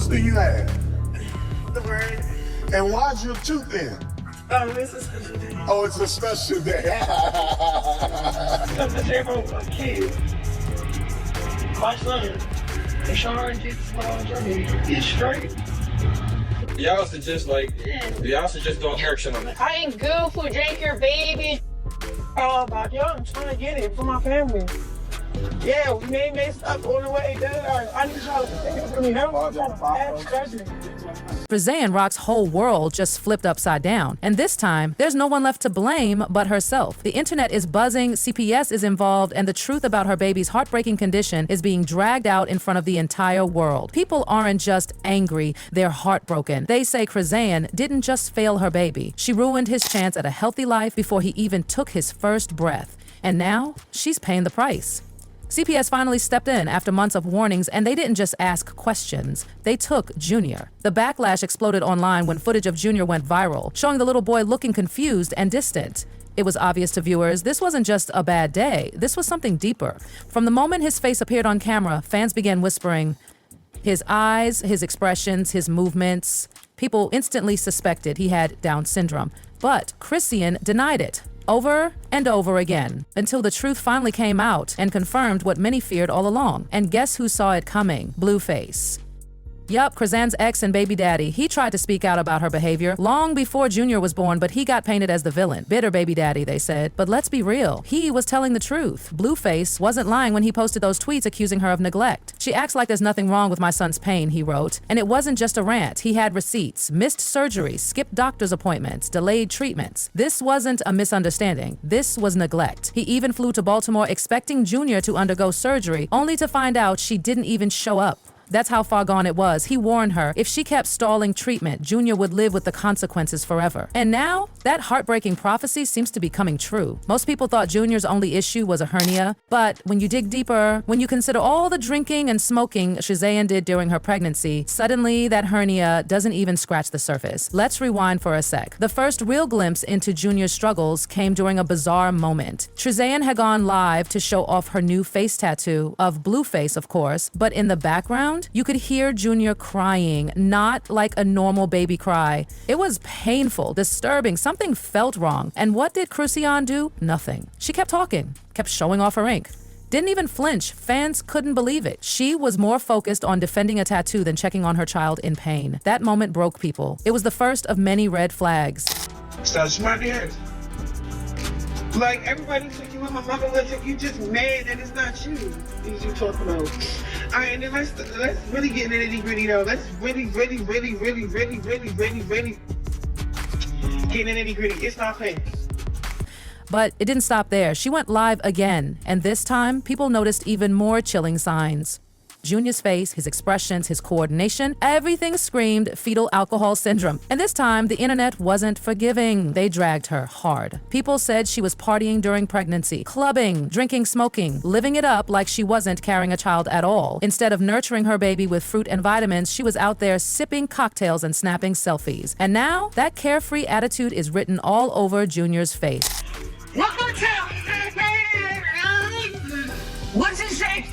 tooth do you have? The word. And why's your tooth in? It's a special day. Oh, it's a special day. Something to share with my kids. My son. And Sean gets small journey. He's straight. Y'all suggest don't action on it. I ain't good for drink your baby. Oh, my God, I'm trying to get it for my family. Yeah, we may mess up on the way there. I need y'all to take it for me. That's all I'm trying to find. Chrisean Rock's whole world just flipped upside down. And this time, there's no one left to blame but herself. The internet is buzzing, CPS is involved, and the truth about her baby's heartbreaking condition is being dragged out in front of the entire world. People aren't just angry, they're heartbroken. They say Chrisean didn't just fail her baby. She ruined his chance at a healthy life before he even took his first breath. And now, she's paying the price. CPS finally stepped in after months of warnings, and they didn't just ask questions. They took Junior. The backlash exploded online when footage of Junior went viral, showing the little boy looking confused and distant. It was obvious to viewers this wasn't just a bad day. This was something deeper. From the moment his face appeared on camera, fans began whispering. His eyes, his expressions, his movements. People instantly suspected he had Down syndrome. But Chrisean denied it. Over and over again, until the truth finally came out and confirmed what many feared all along. And guess who saw it coming? Blueface. Yup, Chrisean's ex and baby daddy. He tried to speak out about her behavior long before Junior was born, but he got painted as the villain. Bitter baby daddy, they said. But let's be real. He was telling the truth. Blueface wasn't lying when he posted those tweets accusing her of neglect. She acts like there's nothing wrong with my son's pain, he wrote. And it wasn't just a rant. He had receipts, missed surgeries, skipped doctor's appointments, delayed treatments. This wasn't a misunderstanding. This was neglect. He even flew to Baltimore expecting Junior to undergo surgery, only to find out she didn't even show up. That's how far gone it was. He warned her if she kept stalling treatment, Junior would live with the consequences forever. And now, that heartbreaking prophecy seems to be coming true. Most people thought Junior's only issue was a hernia, but when you dig deeper, when you consider all the drinking and smoking Chrisean did during her pregnancy, suddenly that hernia doesn't even scratch the surface. Let's rewind for a sec. The first real glimpse into Junior's struggles came during a bizarre moment. Chrisean had gone live to show off her new face tattoo of Blueface, of course, but in the background, you could hear Junior crying, not like a normal baby cry. It was painful, disturbing, something felt wrong. And what did Chrisean do? Nothing. She kept talking, kept showing off her ink. Didn't even flinch. Fans couldn't believe it. She was more focused on defending a tattoo than checking on her child in pain. That moment broke people. It was the first of many red flags. So smart ass. Like, everybody thinking what my mother was, you just mad that it's not you. Things you talking about. All right, and then let's really get into the nitty-gritty though. Let's really get into the nitty-gritty. It's not fake. But it didn't stop there. She went live again, and this time, people noticed even more chilling signs. Junior's face, his expressions, his coordination, everything screamed fetal alcohol syndrome. And this time, the internet wasn't forgiving. They dragged her hard. People said she was partying during pregnancy, clubbing, drinking, smoking, living it up like she wasn't carrying a child at all. Instead of nurturing her baby with fruit and vitamins, she was out there sipping cocktails and snapping selfies. And now, that carefree attitude is written all over Junior's face. What's his shake?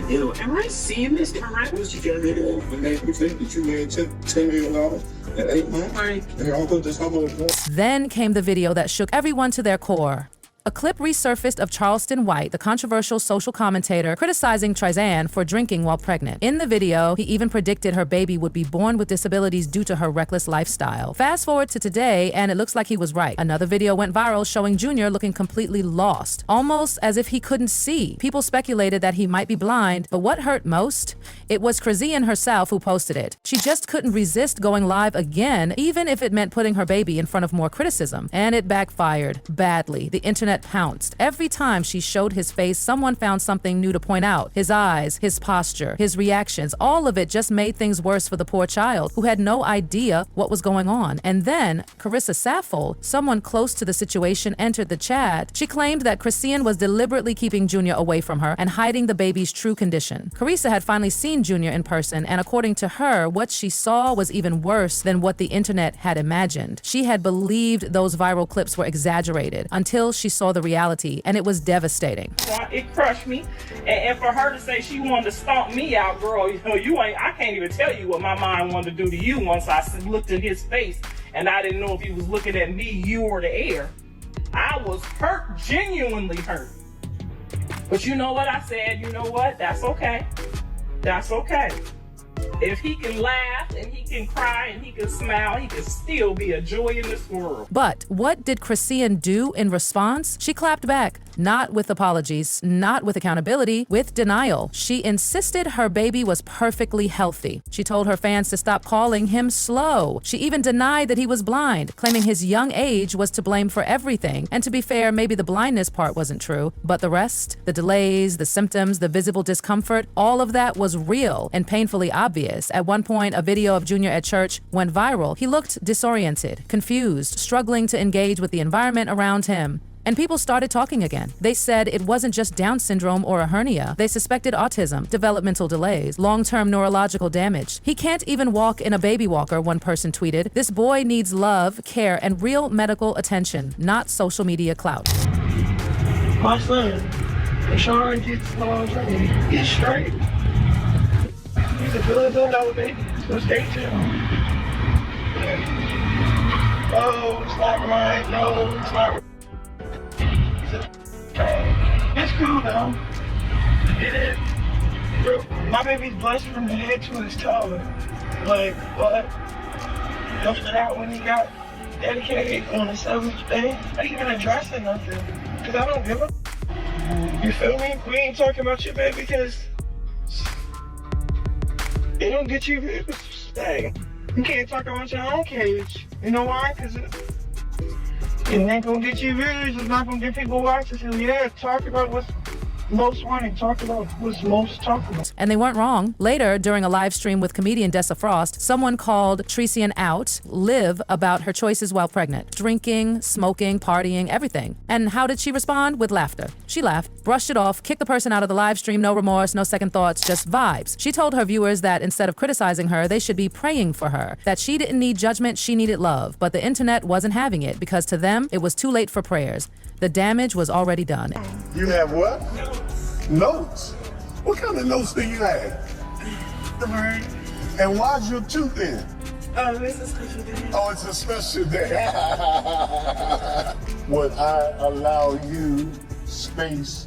Ew, am I seeing this correct? What you got rid of when they think that you made $10 million at 8 months? Right. And all this whole Then came the video that shook everyone to their core. A clip resurfaced of Charleston White, the controversial social commentator, criticizing Chrisean for drinking while pregnant. In the video, he even predicted her baby would be born with disabilities due to her reckless lifestyle. Fast forward to today, and it looks like he was right. Another video went viral showing Junior looking completely lost, almost as if he couldn't see. People speculated that he might be blind, but what hurt most? It was Chrisean herself who posted it. She just couldn't resist going live again, even if it meant putting her baby in front of more criticism. And it backfired badly. The internet pounced. Every time she showed his face, someone found something new to point out. His eyes, his posture, his reactions, all of it just made things worse for the poor child, who had no idea what was going on. And then, Carissa Saffold, someone close to the situation, entered the chat. She claimed that Chrisean was deliberately keeping Junior away from her and hiding the baby's true condition. Carissa had finally seen Junior in person, and according to her, what she saw was even worse than what the internet had imagined. She had believed those viral clips were exaggerated until she saw saw the reality, and it was devastating. It crushed me. And for her to say she wanted to stomp me out, girl, I can't even tell you what my mind wanted to do to you once I looked in his face and I didn't know if he was looking at me, you, or the air. I was hurt, genuinely hurt. But you know what I said? You know what? That's okay. That's okay. If he can laugh and he can cry and he can smile, he can still be a joy in this world. But what did Chrisean do in response? She clapped back. Not with apologies, not with accountability, with denial. She insisted her baby was perfectly healthy. She told her fans to stop calling him slow. She even denied that he was blind, claiming his young age was to blame for everything. And to be fair, maybe the blindness part wasn't true, but the rest, the delays, the symptoms, the visible discomfort, all of that was real and painfully obvious. At one point, a video of Junior at church went viral. He looked disoriented, confused, struggling to engage with the environment around him. And people started talking again. They said it wasn't just Down syndrome or a hernia. They suspected autism, developmental delays, long-term neurological damage. He can't even walk in a baby walker, one person tweeted. This boy needs love, care, and real medical attention, not social media clout. My son, Sean gets long journey. He's straight. He's a good little baby, so stay tuned. Oh, it's not right. No, it's not right. It's cool though. It is. My baby's blessed from the head to his toe. Like, what? After that, when he got dedicated on the 7th day, I didn't even address it nothing. Because I don't give a. You feel me? We ain't talking about your baby because it don't get you views. Dang. You can't talk about your own cage. You know why? Because it ain't gonna get you views, it's not gonna get people watching. So yeah, talk about what's most wanted, talk about what's most talked about. And they weren't wrong. Later, during a live stream with comedian Dessa Frost, someone called Chrisean out, live, about her choices while pregnant. Drinking, smoking, partying, everything. And how did she respond? With laughter. She laughed, brushed it off, kicked the person out of the live stream, no remorse, no second thoughts, just vibes. She told her viewers that instead of criticizing her, they should be praying for her. That she didn't need judgment, she needed love. But the internet wasn't having it because to them, it was too late for prayers. The damage was already done. You have what? Notes? What kind of notes do you have? And why's your tooth in? Oh, it's a special day. Oh, it's a special day. Would I allow you space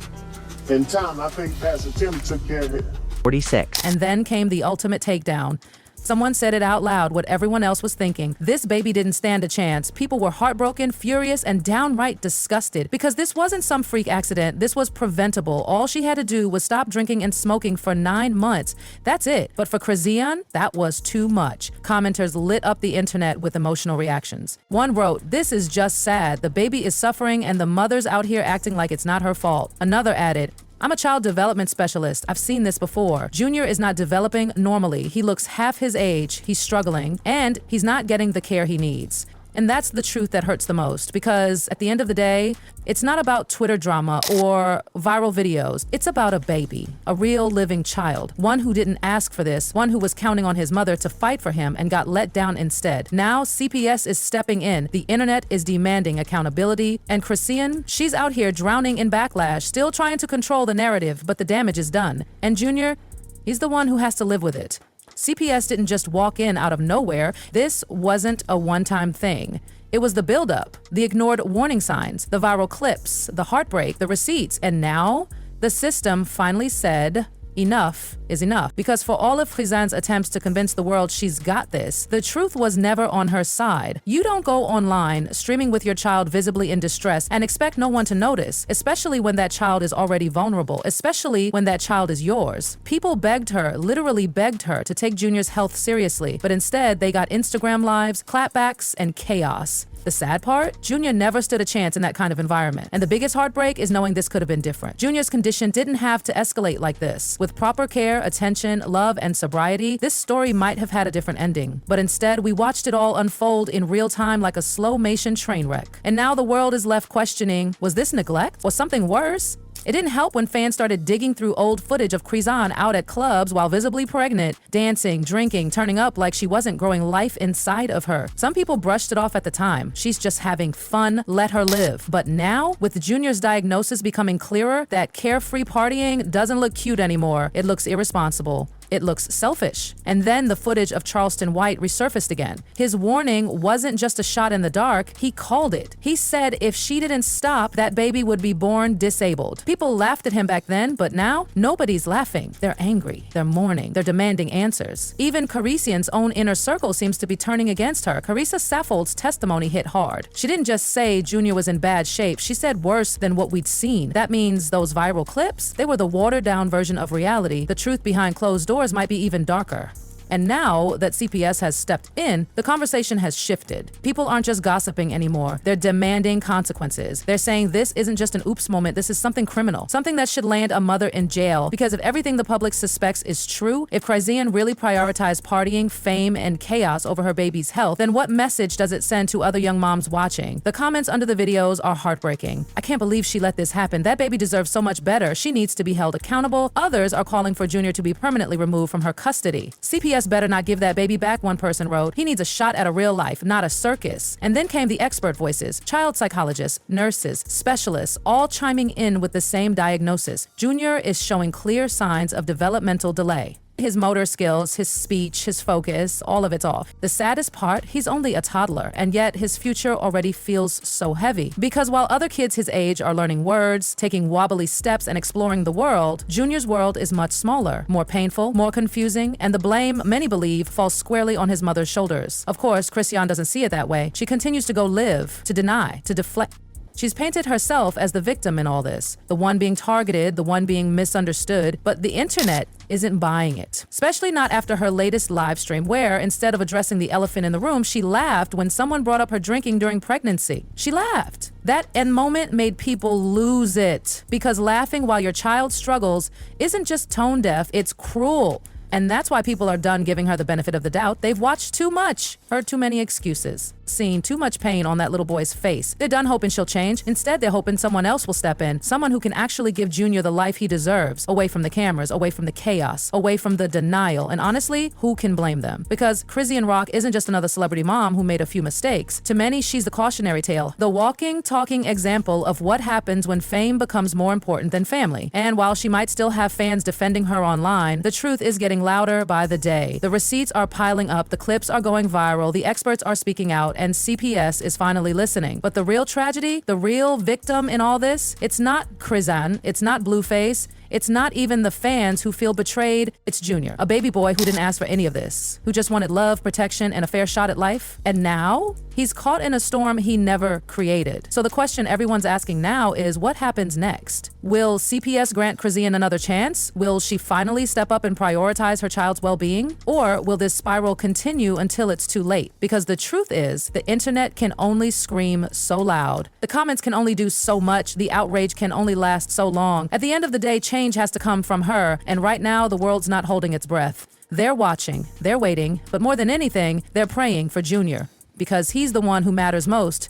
and time? I think Pastor Tim took care of it. 46. And then came the ultimate takedown. Someone said it out loud, what everyone else was thinking. This baby didn't stand a chance. People were heartbroken, furious, and downright disgusted because this wasn't some freak accident. This was preventable. All she had to do was stop drinking and smoking for 9 months. That's it. But for Chrisean, that was too much. Commenters lit up the internet with emotional reactions. One wrote, "This is just sad. The baby is suffering and the mother's out here acting like it's not her fault." Another added, "I'm a child development specialist. I've seen this before. Junior is not developing normally. He looks half his age, he's struggling, and he's not getting the care he needs." And that's the truth that hurts the most, because at the end of the day, it's not about Twitter drama or viral videos. It's about a baby, a real living child, one who didn't ask for this, one who was counting on his mother to fight for him and got let down instead. Now CPS is stepping in. The internet is demanding accountability. And Chrisean, she's out here drowning in backlash, still trying to control the narrative, but the damage is done. And Junior, he's the one who has to live with it. CPS didn't just walk in out of nowhere. This wasn't a one-time thing. It was the buildup, the ignored warning signs, the viral clips, the heartbreak, the receipts, and now the system finally said, enough is enough. Because for all of Chrisean's attempts to convince the world she's got this, the truth was never on her side. You don't go online streaming with your child visibly in distress and expect no one to notice, especially when that child is already vulnerable, especially when that child is yours. People begged her, literally begged her, to take Junior's health seriously, but instead they got Instagram lives, clapbacks, and chaos. The sad part? Junior never stood a chance in that kind of environment. And the biggest heartbreak is knowing this could have been different. Junior's condition didn't have to escalate like this. With proper care, attention, love, and sobriety, this story might have had a different ending. But instead, we watched it all unfold in real time like a slow-motion train wreck. And now the world is left questioning, was this neglect or something worse? It didn't help when fans started digging through old footage of Chrisean out at clubs while visibly pregnant, dancing, drinking, turning up like she wasn't growing life inside of her. Some people brushed it off at the time. She's just having fun, let her live. But now, with Junior's diagnosis becoming clearer, that carefree partying doesn't look cute anymore. It looks irresponsible. It looks selfish. And then the footage of Charleston White resurfaced again. His warning wasn't just a shot in the dark, he called it. He said if she didn't stop, that baby would be born disabled. People laughed at him back then, but now nobody's laughing. They're angry, they're mourning, they're demanding answers. Even Chrisean's own inner circle seems to be turning against her. Carissa Saffold's testimony hit hard. She didn't just say Junior was in bad shape, she said worse than what we'd seen. That means those viral clips, they were the watered down version of reality. The truth behind closed doors might be even darker. And now that CPS has stepped in, the conversation has shifted. People aren't just gossiping anymore. They're demanding consequences. They're saying this isn't just an oops moment, this is something criminal. Something that should land a mother in jail. Because if everything the public suspects is true, if Chrisean really prioritized partying, fame, and chaos over her baby's health, then what message does it send to other young moms watching? The comments under the videos are heartbreaking. I can't believe she let this happen. That baby deserves so much better. She needs to be held accountable. Others are calling for Junior to be permanently removed from her custody. CPS better not give that baby back, one person wrote. He needs a shot at a real life, not a circus. And then came the expert voices, child psychologists, nurses, specialists, all chiming in with the same diagnosis. Junior is showing clear signs of developmental delay. His motor skills, his speech, his focus, all of it's off. The saddest part, he's only a toddler, and yet his future already feels so heavy. Because while other kids his age are learning words, taking wobbly steps, and exploring the world, Junior's world is much smaller, more painful, more confusing, and the blame, many believe, falls squarely on his mother's shoulders. Of course, Chrisean doesn't see it that way. She continues to go live, to deny, to deflect. She's painted herself as the victim in all this, the one being targeted, the one being misunderstood, but the internet isn't buying it. Especially not after her latest live stream where, instead of addressing the elephant in the room, she laughed when someone brought up her drinking during pregnancy. She laughed. That end moment made people lose it, because laughing while your child struggles isn't just tone deaf, it's cruel. And that's why people are done giving her the benefit of the doubt. They've watched too much, heard too many excuses, seen too much pain on that little boy's face. They're done hoping she'll change. Instead, they're hoping someone else will step in, someone who can actually give Junior the life he deserves, away from the cameras, away from the chaos, away from the denial. And honestly, who can blame them? Because Chrisean Rock isn't just another celebrity mom who made a few mistakes. To many, she's the cautionary tale, the walking, talking example of what happens when fame becomes more important than family. And while she might still have fans defending her online, the truth is getting louder by the day. The receipts are piling up, the clips are going viral, the experts are speaking out, and CPS is finally listening. But the real tragedy, the real victim in all this, it's not Chrisean, it's not Blueface, it's not even the fans who feel betrayed. It's Junior, a baby boy who didn't ask for any of this, who just wanted love, protection, and a fair shot at life. And now, he's caught in a storm he never created. So the question everyone's asking now is, what happens next? Will CPS grant Chrisean another chance? Will she finally step up and prioritize her child's well-being? Or will this spiral continue until it's too late? Because the truth is, the internet can only scream so loud. The comments can only do so much. The outrage can only last so long. At the end of the day, change has to come from her, and right now the world's not holding its breath. They're watching, they're waiting, but more than anything, they're praying for Junior, because he's the one who matters most,